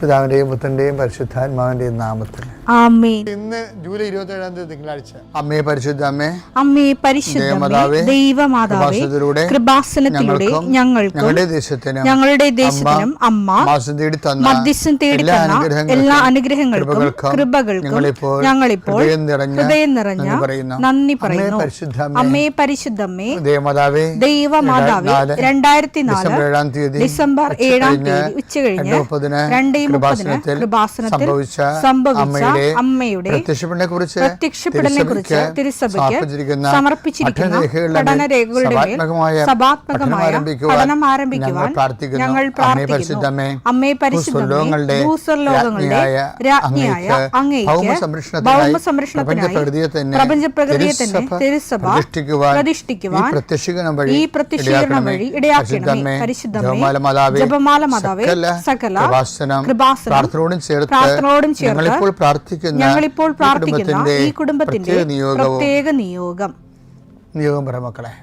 പിതാവിന്റെയും പുത്രന്റെയും പരിശുദ്ധാത്മാവിന്റെയും നാമത്തിൽ ആമേൻ. ഇന്ന് ജൂലൈ 27 തിങ്കളാഴ്ച. അമ്മേ പരിശുദ്ധ അമ്മേ, അമ്മേ പരിശുദ്ധ ദൈവമാതാവേ, കൃപാസനത്തിലൂടെ ഞങ്ങൾക്കും ഞങ്ങളുടെ ദേശത്തിനും അമ്മ മധ്യസ്ഥം തേടി തന്ന എല്ലാ അനുഗ്രഹങ്ങൾക്കും കൃപകൾക്കും ഞങ്ങളിപ്പോൾ ഹൃദയം നിറഞ്ഞ നന്ദി പറയുന്നു. അമ്മേ പരിശുദ്ധമ്മേ, ദൈവമാതാവേ, 2004 ഡിസംബർ 7 ഉച്ചകഴിഞ്ഞ് 2:30 കൃപാസനത്തിൽ സംഭവിച്ച അമ്മയുടെ പ്രത്യക്ഷപ്പെടലിനെക്കുറിച്ച് തിരുസഭയ്ക്ക് സമർപ്പിച്ചിരിക്കുന്ന പഠനരേഖകളുടെ മേൽ സഭാത്മകമായ പഠനം ആരംഭിക്കുവാൻ ഞങ്ങൾ പ്രാർത്ഥിക്കുന്നു. അമ്മേ പരിശുദ്ധമേ, ഭൂസ്വർലോകങ്ങളുടെ രാജ്ഞിയായ അങ്ങേയ്ക്ക് ഭൗമസംരക്ഷണത്തിനായി പ്രപഞ്ചപ്രകൃതിയെ തന്നെ തിരുസഭ പ്രതിഷ്ഠിക്കുവാൻ ഈ പ്രത്യക്ഷീകരണം വഴി ഇടയാക്കണമേ. പരിശുദ്ധമേ, ജപമാല മാതാവേ, സകല പ്രാർത്ഥനയോടും ചേർത്ത് ഞങ്ങളിപ്പോൾ പ്രാർത്ഥിക്കുന്ന ഈ കുടുംബത്തിന്റെ പ്രത്യേക നിയോഗം പറ മക്കളെ.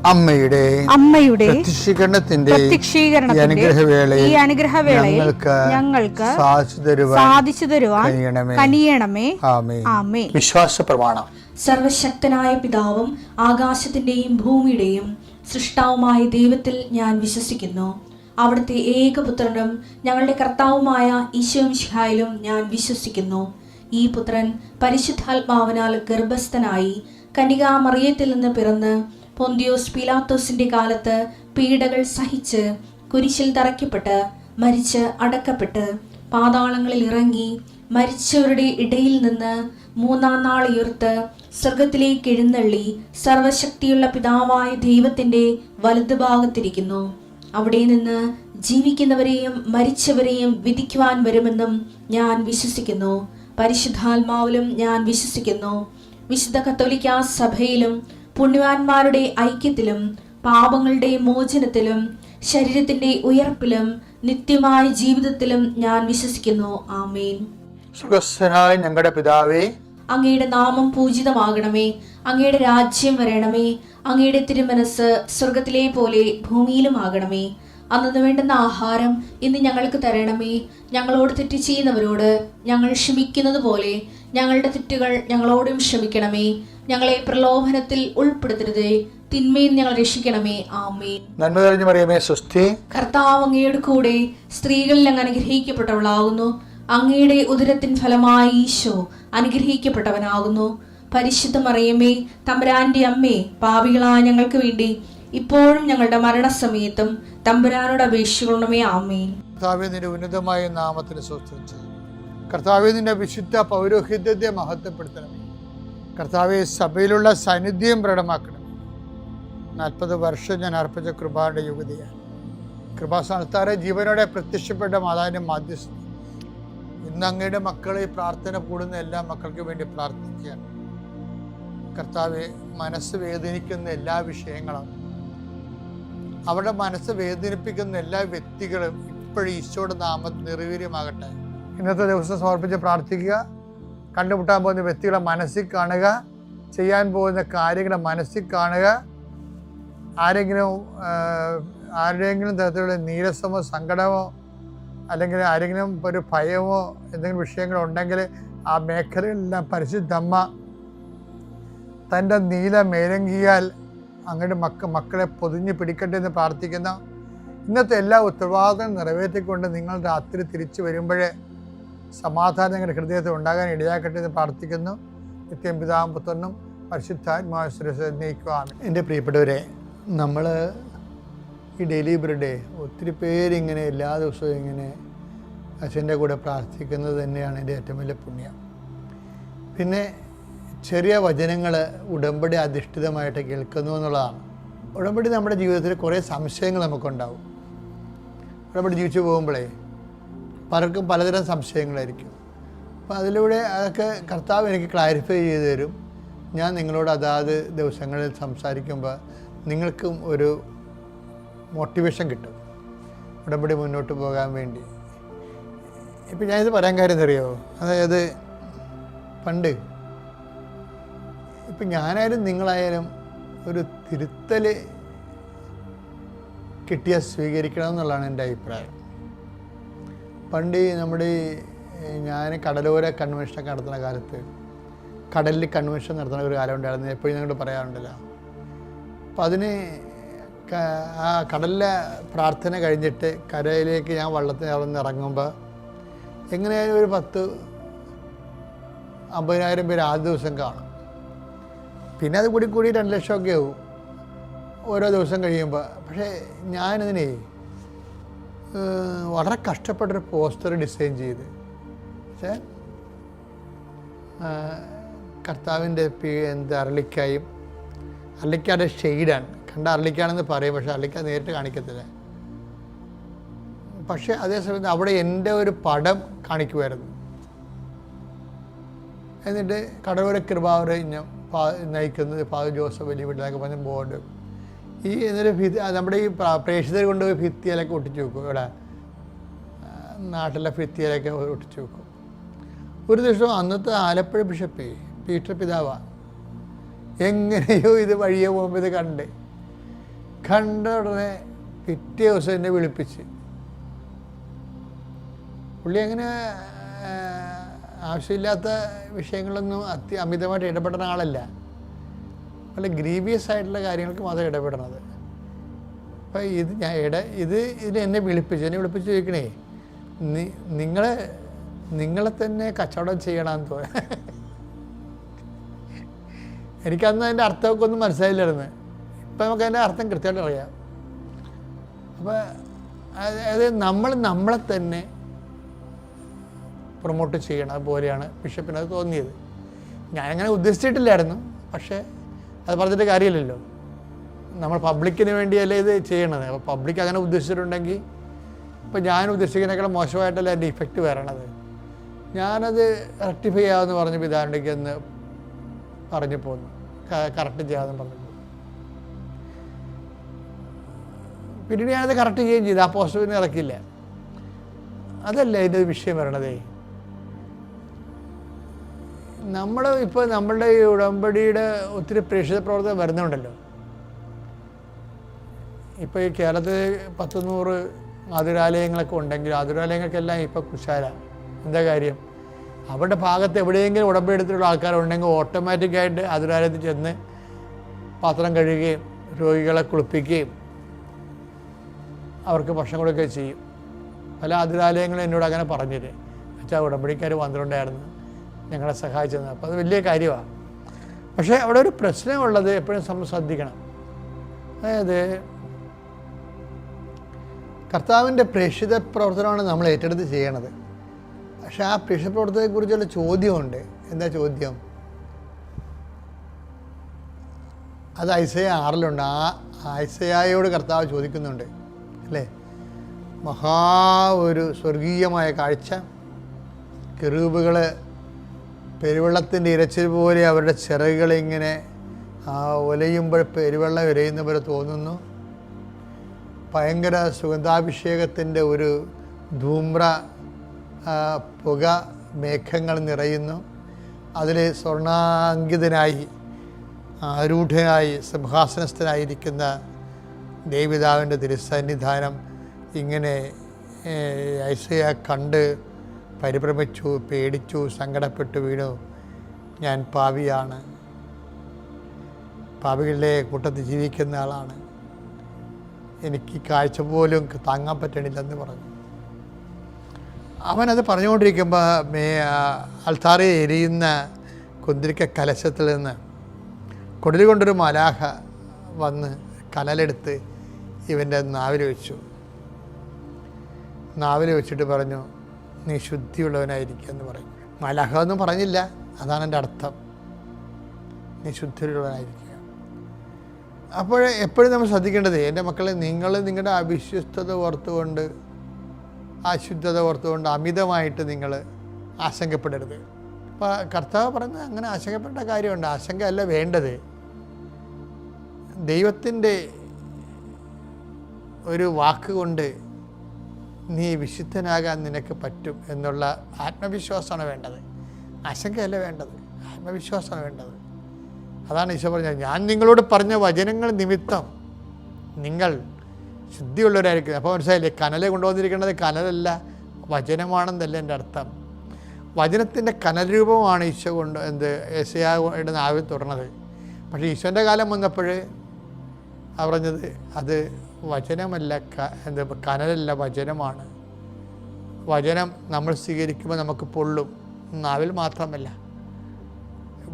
അമ്മയുടെ പ്രത്യക്ഷീകരണത്തിന്റെ ഈ അനുഗ്രഹവേളയിൽ ഞങ്ങൾക്ക് സാധിച്ചു തരുവാൻ കനിയണമേ. ആമേൻ. വിശ്വാസ പ്രമാണം. സർവശക്തനായ പിതാവും ആകാശത്തിന്റെയും ഭൂമിയുടെയും സൃഷ്ടാവുമായ ദൈവത്തിൽ ഞാൻ വിശ്വസിക്കുന്നു. അവിടുത്തെ ഏകപുത്രനും ഞങ്ങളുടെ കർത്താവുമായ ഈശോമിശിഹായിലും ഞാൻ വിശ്വസിക്കുന്നു. ഈ പുത്രൻ പരിശുദ്ധാത്മാവിനാൽ ഗർഭസ്ഥനായി കന്യകാമറിയത്തിൽ നിന്ന് പിറന്ന് പൊന്തിയോസ് പീലാത്തോസിന്റെ കാലത്ത് പീഡകൾ സഹിച്ച് കുരിശിൽ തറയ്ക്കപ്പെട്ട് മരിച്ച് അടക്കപ്പെട്ട് പാതാളങ്ങളിൽ ഇറങ്ങി മരിച്ചവരുടെ ഇടയിൽ നിന്ന് 3-ാം നാൾ ഉയർത്ത് സ്വർഗത്തിലേക്ക് എഴുന്നള്ളി സർവശക്തിയുള്ള പിതാവായ ദൈവത്തിന്റെ വലതുഭാഗത്തിരിക്കുന്നു. അവിടെ നിന്ന് ജീവിക്കുന്നവരെയും മരിച്ചവരെയും വിധിക്കുവാൻ വരുമെന്നും ഞാൻ വിശ്വസിക്കുന്നു. പരിശുദ്ധാത്മാവിലും ഞാൻ വിശ്വസിക്കുന്നു. വിശുദ്ധ കത്തോലിക്കാ സഭയിലും പുണ്യവാന്മാരുടെ ഐക്യത്തിലും പാപങ്ങളുടെ മോചനത്തിലും ശരീരത്തിന്റെ ഉയർപ്പിലും നിത്യമായ ജീവിതത്തിലും ഞാൻ വിശ്വസിക്കുന്നു. ആമേൻ. സ്വർഗ്ഗസ്ഥനായ ഞങ്ങളുടെ പിതാവേ, അങ്ങയുടെ നാമം പൂജിതമാകണമേ. അങ്ങയുടെ രാജ്യം വരണമേ. അങ്ങയുടെ തിരുമനസ് സ്വർഗത്തിലെ പോലെ ഭൂമിയിലും ആകണമേ. അന്നു വേണ്ടുന്ന ആഹാരം ഇന്ന് ഞങ്ങൾക്ക് തരണമേ. ഞങ്ങളോട് തെറ്റ് ചെയ്യുന്നവരോട് ഞങ്ങൾ ക്ഷമിക്കുന്നത് പോലെ ഞങ്ങളുടെ തെറ്റുകൾ ഞങ്ങളോടും ക്ഷമിക്കണമേ. ഞങ്ങളെ പ്രലോഭനത്തിൽ ഉൾപ്പെടുത്തരുതേ, തിന്മയിൽ ഞങ്ങൾ രക്ഷിക്കണമേ. ആമേൻ. നന്മ നിറഞ്ഞ മറിയമേ, സ്വസ്തി. കർത്താവ് അങ്ങയുടെ കൂടെ സ്ത്രീകളിൽ അങ്ങ് അനുഗ്രഹിക്കപ്പെട്ടവളാകുന്നു. അങ്ങയുടെ ഉദരത്തിൻ ഫലമായി ഈശോ അനുഗ്രഹിക്കപ്പെട്ടവനാകുന്നു. പരിശുദ്ധ മറിയമേ, തമ്പുരാന്റെ അമ്മേ, പാപികളായ ഞങ്ങൾക്ക് വേണ്ടി ഇപ്പോഴും ഞങ്ങളുടെ മരണസമയത്തും തമ്പുരാനോട് അപേക്ഷിക്കണമേ. ആമേൻ. കർത്താവേ, നിന്റെ ഉന്നതമായ നാമത്തിന് സ്തോത്രം. കർത്താവേ, നിന്റെ വിശുദ്ധ പൗരോഹിത്യത്തെ മഹത്വപ്പെടുത്തണമേ. കർത്താവെ, സഭയിലുള്ള സാന്നിധ്യം പ്രകടമാക്കണം. 40 വർഷം ഞാൻ അർപ്പിച്ച കൃപാന്റെ യുഗതിയാണ്. കൃപാസ്ഥാനത്താറെ ജീവനോടെ പ്രത്യക്ഷപ്പെട്ട മാതാവിന്റെ മാധ്യസ്ഥ ഇന്ന് അങ്ങയുടെ മക്കളെ പ്രാർത്ഥന കൂടുന്ന എല്ലാ മക്കൾക്ക് വേണ്ടി പ്രാർത്ഥിക്കുകയാണ്. കർത്താവെ, മനസ്സ് വേദനിക്കുന്ന എല്ലാ വിഷയങ്ങളും, അവരുടെ മനസ്സ് വേദനിപ്പിക്കുന്ന എല്ലാ വ്യക്തികളും ഇപ്പോഴും ഈശോയുടെ നാമത്തിൽ നിർവീര്യമാകട്ടെ. ഇന്നത്തെ ദിവസം സമർപ്പിച്ച് പ്രാർത്ഥിക്കുക. കണ്ടുമുട്ടാൻ പോകുന്ന വ്യക്തികളെ മനസ്സിൽ കാണുക, ചെയ്യാൻ പോകുന്ന കാര്യങ്ങളെ മനസ്സിൽ കാണുക. ആരുടെയെങ്കിലും തരത്തിലുള്ള നീരസമോ സങ്കടമോ അല്ലെങ്കിൽ ആരെങ്കിലും ഒരു ഭയമോ എന്തെങ്കിലും വിഷയങ്ങളുണ്ടെങ്കിൽ ആ മേഖലകളിലെല്ലാം പരിശുദ്ധമ്മ തൻ്റെ നീല മേലങ്കിയാൽ അങ്ങയുടെ മക്കളെ പൊതിഞ്ഞ് പിടിക്കട്ടെ എന്ന് പ്രാർത്ഥിക്കുന്ന ഇന്നത്തെ എല്ലാ ഉത്തരവാദിത്തങ്ങളും നിറവേറ്റിക്കൊണ്ട് നിങ്ങൾ രാത്രി തിരിച്ചു വരുമ്പോഴേ സമാധാനം നിങ്ങളുടെ ഹൃദയത്തിൽ ഉണ്ടാകാൻ ഇടയാക്കട്ടെ എന്ന് പ്രാർത്ഥിക്കുന്നു. നിത്യം പിതാവും പുത്രനും പരിശുദ്ധാത്മാവിശ്വസിക്കുവാൻ. എൻ്റെ പ്രിയപ്പെട്ടവരെ, നമ്മൾ ഈ ഡെയിലി ബ്രെഡ് ഒത്തിരി പേരിങ്ങനെ എല്ലാ ദിവസവും ഇങ്ങനെ അച്ഛൻ്റെ കൂടെ പ്രാർത്ഥിക്കുന്നത് തന്നെയാണ് എൻ്റെ ഏറ്റവും വലിയ പുണ്യം. പിന്നെ ചെറിയ വചനങ്ങൾ ഉടമ്പടി അധിഷ്ഠിതമായിട്ട് കേൾക്കുന്നു എന്നുള്ളതാണ്. ഉടമ്പടി നമ്മുടെ ജീവിതത്തിൽ കുറേ സംശയങ്ങൾ നമുക്കുണ്ടാവും. ഉടമ്പടി ജീവിച്ചു പോകുമ്പോഴേ പലർക്കും പലതരം സംശയങ്ങളായിരിക്കും. അപ്പോൾ അതിലൂടെ അതൊക്കെ കർത്താവ് എനിക്ക് ക്ലാരിഫൈ ചെയ്ത് തരും. ഞാൻ നിങ്ങളോട് അതാത് ദിവസങ്ങളിൽ സംസാരിക്കുമ്പോൾ നിങ്ങൾക്കും ഒരു മോട്ടിവേഷൻ കിട്ടും ഉടമ്പടി മുന്നോട്ട് പോകാൻ വേണ്ടി. ഇപ്പം ഞാനിത് പറയാൻ കാര്യം അറിയാമോ? അതായത് പണ്ട് ഇപ്പം ഞാനായാലും നിങ്ങളായാലും ഒരു തിരുത്തൽ കിട്ടിയാൽ സ്വീകരിക്കണം എന്നുള്ളതാണ് എൻ്റെ അഭിപ്രായം. പണ്ട് നമ്മുടെ ഞാൻ കടലോര കൺവെൻഷനൊക്കെ നടത്തുന്ന കാലത്ത് കടലിൽ കൺവെൻഷൻ നടത്തുന്ന ഒരു കാലം ഉണ്ടായിരുന്നു. എപ്പോഴും ഞങ്ങൾ പറയാറുണ്ടല്ലോ. അപ്പം അതിന് ആ കടലിലെ പ്രാർത്ഥന കഴിഞ്ഞിട്ട് കരയിലേക്ക് ഞാൻ വള്ളത്തിൽ ഇറങ്ങുമ്പോൾ എങ്ങനെയായാലും ഒരു 10,000-50,000 പേര് ആദ്യ ദിവസം കാണും. പിന്നെ അത് കൂടി 2 ലക്ഷമൊക്കെ ആവും ഓരോ ദിവസം കഴിയുമ്പോൾ. പക്ഷേ ഞാനിതിനെ വളരെ കഷ്ടപ്പെട്ടൊരു പോസ്റ്റർ ഡിസൈൻ ചെയ്ത്, പക്ഷേ കർത്താവിൻ്റെ അരളിക്കായും അരളിക്കായുടെ ഷെയ്ഡാണ്. കണ്ട അരളിക്കാണെന്ന് പറയും, പക്ഷേ അരളിക്ക നേരിട്ട് കാണിക്കത്തില്ല. പക്ഷേ അതേസമയത്ത് അവിടെ എൻ്റെ ഒരു പടം കാണിക്കുമായിരുന്നു. എന്നിട്ട് കടലോര കൃപാവരെ നയിക്കുന്നത് ഫാദർ ജോസഫ് വലിയ വീട്ടിലൊക്കെ പറഞ്ഞ ബോർഡ് എന്നിട്ട് നമ്മുടെ ഈ പ്രേക്ഷിതർ കൊണ്ടുപോയി ഭിത്തിയിലൊക്കെ ഒട്ടിച്ച് വെക്കും. ഇവിടെ നാട്ടിലെ ഭിത്തിയിലൊക്കെ ഒട്ടിച്ച് വെക്കും. ഒരു ദിവസം അന്നത്തെ ആലപ്പുഴ ബിഷപ്പേ പീറ്റർ പിതാവ എങ്ങനെയോ ഇത് വഴിയെ പോകുമ്പോൾ ഇത് കണ്ട ഉടനെ പിറ്റേ ദിവസം എന്നെ വിളിപ്പിച്ച്. പുള്ളി അങ്ങനെ ആവശ്യമില്ലാത്ത വിഷയങ്ങളൊന്നും അമിതമായിട്ട് ഇടപെടുന്ന ആളല്ല. വളരെ ഗ്രീവിയസ് ആയിട്ടുള്ള കാര്യങ്ങൾക്ക് മാത്രം ഇടപെടണത്. അപ്പം ഇത് എന്നെ വിളിപ്പിച്ച് ചോദിക്കണേ, നിങ്ങളെ തന്നെ കച്ചവടം ചെയ്യണമെന്ന് തോന്നുന്നു. എനിക്കന്ന് അതിൻ്റെ അർത്ഥമൊക്കെ ഒന്നും മനസ്സിലായില്ലായിരുന്നു. ഇപ്പം നമുക്ക് അതിൻ്റെ അർത്ഥം കൃത്യമായിട്ട് അറിയാം. അപ്പോൾ അതായത് നമ്മളെ തന്നെ പ്രൊമോട്ട് ചെയ്യണം. അതുപോലെയാണ് ബിഷപ്പിനത് തോന്നിയത്. ഞാനങ്ങനെ ഉദ്ദേശിച്ചിട്ടില്ലായിരുന്നു. പക്ഷേ അത് പറഞ്ഞിട്ട് കാര്യമില്ലല്ലോ. നമ്മൾ പബ്ലിക്കിന് വേണ്ടിയല്ലേ ഇത് ചെയ്യണത്. അപ്പോൾ പബ്ലിക് അങ്ങനെ ഉദ്ദേശിച്ചിട്ടുണ്ടെങ്കിൽ ഇപ്പോൾ ഞാൻ ഉദ്ദേശിക്കുന്നതിനേക്കാൾ മോശമായിട്ടല്ല എൻ്റെ ഇഫക്റ്റ് വരണത്. ഞാനത് റെക്ടിഫൈ ചെയ്യാമെന്ന് പറഞ്ഞ് പിതാവിൻ്റെക്ക് എന്ന് പറഞ്ഞു പോന്നു. കറക്റ്റ് ചെയ്യാമെന്ന് പറഞ്ഞു. പിന്നീട് ഞാനത് കറക്റ്റ് ചെയ്യുകയും ചെയ്തു. ആ പോസ്റ്റ് പിന്നെ ഇറക്കില്ല. അതല്ല അതിൻ്റെ വിഷയം വരണതേ. ഇപ്പോൾ നമ്മളുടെ ഈ ഉടമ്പടിയുടെ ഒത്തിരി പ്രേക്ഷിത പ്രവർത്തനം വരുന്നുണ്ടല്ലോ. ഇപ്പോൾ ഈ കേരളത്തിൽ 100-100 ആതുരാലയങ്ങളൊക്കെ ഉണ്ടെങ്കിൽ ആതുരാലയങ്ങൾക്കെല്ലാം ഇപ്പോൾ കുശാല. എന്താ കാര്യം? അവരുടെ ഭാഗത്ത് എവിടെയെങ്കിലും ഉടമ്പടി എടുത്തിട്ടുള്ള ആൾക്കാരുണ്ടെങ്കിൽ ഓട്ടോമാറ്റിക്കായിട്ട് ആതുരാലയത്തിൽ ചെന്ന് പാത്രം കഴുകുകയും രോഗികളെ കുളിപ്പിക്കുകയും അവർക്ക് ഭക്ഷണം കൊടുക്കുകയും ചെയ്യും. പല ആതുരാലയങ്ങളും എന്നോട് അങ്ങനെ പറഞ്ഞിട്ട്, വെച്ചാൽ ഉടമ്പടിക്കാർ വന്നിട്ടുണ്ടായിരുന്നു, ഞങ്ങളെ സഹായിച്ചത്. അപ്പോൾ അത് വലിയ കാര്യമാണ്. പക്ഷേ അവിടെ ഒരു പ്രശ്നമുള്ളത് എപ്പോഴും ശ്രദ്ധിക്കണം. അതായത് കർത്താവിൻ്റെ പ്രേക്ഷിത പ്രവർത്തനമാണ് നമ്മൾ ഏറ്റെടുത്ത് ചെയ്യണത്. പക്ഷെ ആ പ്രേക്ഷിത പ്രവർത്തനത്തെക്കുറിച്ചുള്ള ചോദ്യമുണ്ട്. എന്താ ചോദ്യം? അത് ഐസയ 6 ആ ഐസയായോട് കർത്താവ് ചോദിക്കുന്നുണ്ട്, അല്ലേ? ഒരു സ്വർഗീയമായ കാഴ്ച. കെറൂബുകൾ പെരുവെള്ളത്തിൻ്റെ ഇരച്ചിൽ പോലെ അവരുടെ ചിറകുകളിങ്ങനെ ഒലയുമ്പോൾ പെരുവെള്ളം ഇരയുന്ന പോലെ തോന്നുന്നു. ഭയങ്കര സുഗന്ധാഭിഷേകത്തിൻ്റെ ഒരു ധൂമ്ര പുക മേഘങ്ങൾ നിറയുന്നു. അതിൽ സ്വർണാങ്കിതനായി ആരൂഢനായി സിംഹാസനസ്ഥനായിരിക്കുന്ന ദേവപിതാവിൻ്റെ തിരുസന്നിധാനം ഇങ്ങനെ ഐസയ കണ്ട് പരിഭ്രമിച്ചു, പേടിച്ചു, സങ്കടപ്പെട്ടു വീണു. ഞാൻ പാപിയാണ്, പാപികളുടെ കൂട്ടത്തിൽ ജീവിക്കുന്ന ആളാണ്, എനിക്ക് കാഴ്ച പോലും താങ്ങാൻ പറ്റണില്ലെന്ന് പറഞ്ഞു. അവനത് പറഞ്ഞുകൊണ്ടിരിക്കുമ്പോൾ അൽത്താറയിൽ എരിയുന്ന കുന്തിരിക്ക കലശത്തിൽ നിന്ന് കൊടിൽ കൊണ്ടൊരു മലാഖ വന്ന് കനലെടുത്ത് ഇവൻ്റെ നാവിൽ വെച്ചു. നാവിൽ വെച്ചിട്ട് പറഞ്ഞു, നീ ശുദ്ധിയുള്ളവനായിരിക്കുക എന്ന് പറഞ്ഞു. മലാഖ ഒന്നും പറഞ്ഞില്ല, അതാണ് എൻ്റെ അർത്ഥം, നീ ശുദ്ധിയുള്ളവനായിരിക്കുക. അപ്പോൾ എപ്പോഴും നമ്മൾ ശ്രദ്ധിക്കേണ്ടത്, എൻ്റെ മക്കളെ, നിങ്ങൾ നിങ്ങളുടെ അവിശ്വസ്തത ഓർത്തുകൊണ്ട്, അശുദ്ധത ഓർത്തുകൊണ്ട് അമിതമായിട്ട് നിങ്ങൾ ആശങ്കപ്പെടരുത്. അപ്പോൾ കർത്താവ് പറഞ്ഞത് അങ്ങനെ ആശങ്കപ്പെടേണ്ട കാര്യമുണ്ട്. ആശങ്കയല്ല വേണ്ടത്. ദൈവത്തിൻ്റെ ഒരു വാക്കുകൊണ്ട് നീ വിശുദ്ധനാകാൻ നിനക്ക് പറ്റും എന്നുള്ള ആത്മവിശ്വാസമാണ് വേണ്ടത്. ആശങ്കയല്ല വേണ്ടത്, ആത്മവിശ്വാസമാണ് വേണ്ടത്. അതാണ് ഈശോ പറഞ്ഞത്, ഞാൻ നിങ്ങളോട് പറഞ്ഞ വചനങ്ങൾ നിമിത്തം നിങ്ങൾ ശുദ്ധിയുള്ളവരായിരിക്കും. അപ്പോൾ മനസ്സിലായില്ലേ, കനലെ കൊണ്ടുവന്നിരിക്കേണ്ടത് കനലല്ല, വചനമാണെന്നല്ല എൻ്റെ അർത്ഥം. വചനത്തിൻ്റെ കനൽ രൂപമാണ് ഈശോ യെശയ്യായുടെ നാവിൽ തുറന്നത്. പക്ഷേ ഈശോൻ്റെ കാലം വന്നപ്പോൾ പറഞ്ഞത് അത് വചനമല്ല, കനലല്ല, വചനമാണ്. വചനം നമ്മൾ സ്വീകരിക്കുമ്പോൾ നമുക്ക് പൊള്ളും, നാവിൽ മാത്രമല്ല.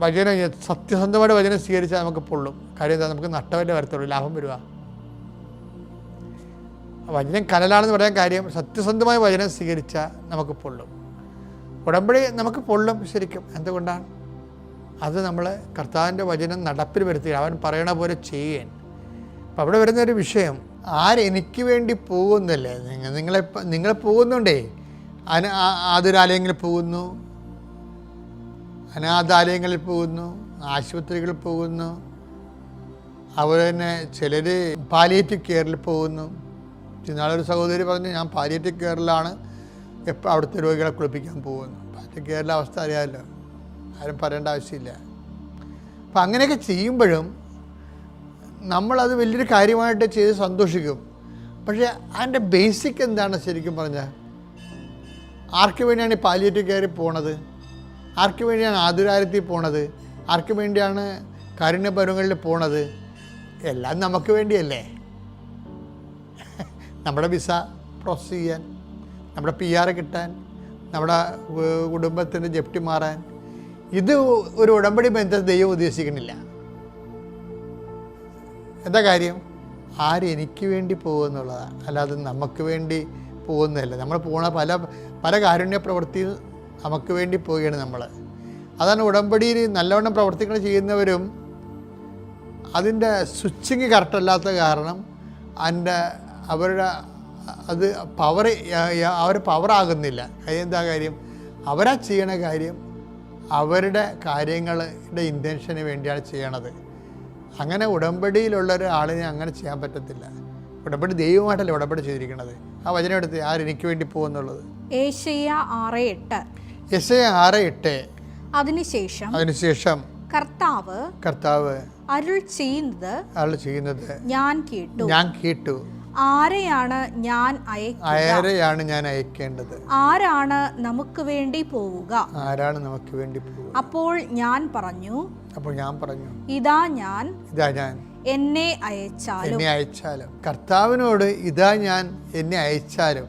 വചനം സത്യസന്ധമായിട്ട് വചനം സ്വീകരിച്ചാൽ നമുക്ക് പൊള്ളും. കാര്യം എന്താ, നമുക്ക് നഷ്ടമല്ലേ വരത്തുള്ളൂ, ലാഭം വരുക. വചനം കനലാണെന്ന് പറയാൻ കാര്യം, സത്യസന്ധമായ വചനം സ്വീകരിച്ചാൽ നമുക്ക് പൊള്ളും. ഉടമ്പടി നമുക്ക് പൊള്ളും ശരിക്കും. എന്തുകൊണ്ടാണ്? അത് നമ്മൾ കർത്താവിൻ്റെ വചനം നടപ്പിൽ വരുത്തി അവൻ പറയണ പോലെ ചെയ്യാൻ. അപ്പം അവിടെ വരുന്നൊരു വിഷയം, ആരെനിക്ക് വേണ്ടി പോകുന്നല്ലേ, നിങ്ങൾ പോകുന്നുണ്ടേ, ആതുരാലയങ്ങളിൽ പോകുന്നു, അനാഥാലയങ്ങളിൽ പോകുന്നു, ആശുപത്രികളിൽ പോകുന്നു, അതുപോലെ തന്നെ ചിലർ പാലിയേറ്റീവ് കെയറിൽ പോകുന്നു. ഇന്നാളൊരു സഹോദരി പറഞ്ഞു, ഞാൻ പാലിയേറ്റീവ് കെയറിലാണ്, എപ്പോൾ അവിടുത്തെ രോഗികളെ കുളിപ്പിക്കാൻ പോകുന്നു. പാലിയേറ്റീവ് കെയറിലെ അവസ്ഥ അറിയാമല്ലോ, ആരും പറയേണ്ട ആവശ്യമില്ല. അപ്പം അങ്ങനെയൊക്കെ ചെയ്യുമ്പോഴും നമ്മളത് വലിയൊരു കാര്യമായിട്ട് ചെയ്ത് സന്തോഷിക്കും. പക്ഷേ അതിൻ്റെ ബേസിക് എന്താണ് ശരിക്കും പറഞ്ഞാൽ? ആർക്ക് വേണ്ടിയാണ് ഈ പാലിയേറ്റീവ് കെയറിൽ പോണത്? ആർക്ക് വേണ്ടിയാണ് ആതുരാലയത്തിൽ പോണത്? ആർക്ക് വേണ്ടിയാണ് കാരുണ്യഭവനങ്ങളിൽ പോണത്? എല്ലാം നമുക്ക് വേണ്ടിയല്ലേ. നമ്മുടെ വിസ പ്രോസസ് ചെയ്യാൻ, നമ്മുടെ PR കിട്ടാൻ, നമ്മുടെ കുടുംബത്തിൻ്റെ ജപ്തി മാറാൻ. ഇത് ഒരു ഉടമ്പടി ബന്ധം ദൈവം ഉദ്ദേശിക്കുന്നില്ല. എന്താ കാര്യം? ആരെനിക്ക് വേണ്ടി പോകുമെന്നുള്ളതാണ്, അല്ലാതെ നമുക്ക് വേണ്ടി പോകുന്നതല്ല. നമ്മൾ പോണ പല കാരുണ്യ പ്രവൃത്തി നമുക്ക് വേണ്ടി പോവുകയാണ് നമ്മൾ. അതാണ് ഉടമ്പടിയിൽ നല്ലവണ്ണം പ്രവർത്തികൾ ചെയ്യുന്നവരും അതിൻ്റെ സ്വിച്ചിങ് കറക്റ്റല്ലാത്ത കാരണം അവരുടെ അത് അവർ പവറാകുന്നില്ല. എന്താ കാര്യം? അവരാ ചെയ്യണ കാര്യം അവരുടെ കാര്യങ്ങളുടെ ഇൻറ്റൻഷന് വേണ്ടിയാണ് ചെയ്യണത്. അങ്ങനെ ഉടമ്പടിയിലുള്ള ഒരാളിനെ അങ്ങനെ ചെയ്യാൻ പറ്റത്തില്ല. ഉടമ്പടി ദൈവമായിട്ടല്ല ഉടമ്പടി ചെയ്തിരിക്കുന്നത്. ആ വചനം എടുത്ത് ആരെനിക്ക് വേണ്ടി പോകുന്നുള്ളത് യെശയ്യാ 6:8. യെശയ്യാ 6:8. അതിനുശേഷം കർത്താവ് അരുൾ ചെയ്യുന്നത് ഞാൻ കേട്ടു. ആരെയാണ് ഞാൻ അയക്കേണ്ടത്? ആരാണ് നമുക്ക് വേണ്ടി പോവുക? അപ്പോൾ ഞാൻ പറഞ്ഞു, ഇതാ ഞാൻ എന്നെ അയച്ചാലും. കർത്താവിനോട് ഇതാ ഞാൻ എന്നെ അയച്ചാലും,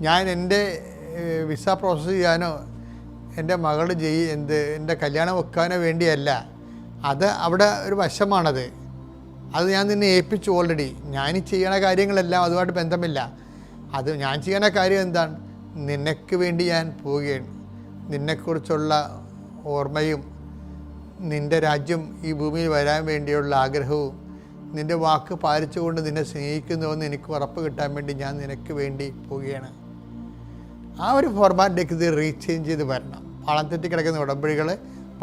ഞാൻ എൻ്റെ വിസ പ്രോസസ്സ് ചെയ്യാനോ എൻ്റെ മകൾ എൻ്റെ കല്യാണം വെക്കാനോ വേണ്ടിയല്ല. അത് അവിടെ ഒരു വശമാണത്. അത് ഞാൻ നിന്നെ ഏൽപ്പിച്ചു ഓൾറെഡി. ഞാൻ ചെയ്യണ കാര്യങ്ങളെല്ലാം അതുമായിട്ട് ബന്ധമില്ല. അത് ഞാൻ ചെയ്യണ കാര്യം എന്താണ്? നിനക്ക് വേണ്ടി ഞാൻ പോവുകയാണ്. നിന്നെക്കുറിച്ചുള്ള ഓർമ്മയും നിൻ്റെ രാജ്യം ഈ ഭൂമിയിൽ വരാൻ വേണ്ടിയുള്ള ആഗ്രഹവും നിൻ്റെ വാക്ക് പാലിച്ചുകൊണ്ട് നിന്നെ സ്നേഹിക്കുന്നുവെന്ന് എനിക്ക് ഉറപ്പ് കിട്ടാൻ വേണ്ടി ഞാൻ നിനക്ക് വേണ്ടി പോവുകയാണ്. ആ ഒരു ഫോർമാറ്റിലേക്ക് ഇത് റീചേഞ്ച് ചെയ്ത് വരണം. പാളം തെറ്റി കിടക്കുന്ന ഉടമ്പടികൾ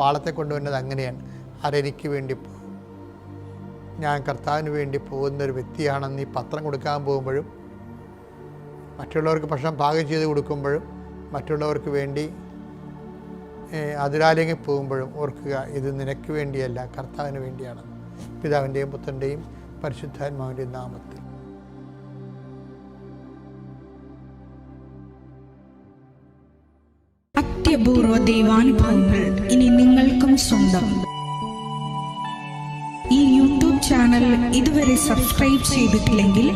പാളത്തെ കൊണ്ടുവരുന്നത് അങ്ങനെയാണ്. ആരെനിക്ക് വേണ്ടി പോകും, ഞാൻ കർത്താവിന് വേണ്ടി പോകുന്നൊരു വ്യക്തിയാണെന്ന് ഈ പത്രം കൊടുക്കാൻ പോകുമ്പോഴും, മറ്റുള്ളവർക്ക് ഭക്ഷണം പാകം ചെയ്ത് കൊടുക്കുമ്പോഴും, മറ്റുള്ളവർക്ക് വേണ്ടി അതിരാലയങ്ങളിൽ പോകുമ്പോഴും ഓർക്കുക, ഇത് നിനക്ക് വേണ്ടിയല്ല, കർത്താവിന് വേണ്ടിയാണ്. പിതാവിൻ്റെയും പുത്രൻ്റെയും പരിശുദ്ധാത്മാവിൻ്റെയും നാമത്തിൽ. അത്യപൂർവ ദൈവാനുഭവങ്ങൾ ഇനി നിങ്ങൾക്കും സ്വന്തം. ഈ യൂട്യൂബ് ചാനൽ ഇതുവരെ സബ്സ്ക്രൈബ് ചെയ്തിട്ടില്ലെങ്കിൽ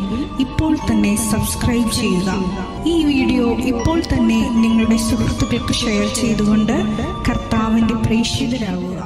ഇപ്പോൾ തന്നെ സബ്സ്ക്രൈബ് ചെയ്യുക. ഈ വീഡിയോ ഇപ്പോൾ തന്നെ നിങ്ങളുടെ സുഹൃത്തുക്കൾക്ക് ഷെയർ ചെയ്തുകൊണ്ട് കർത്താവിൻ്റെ പ്രേക്ഷിതരാകുക.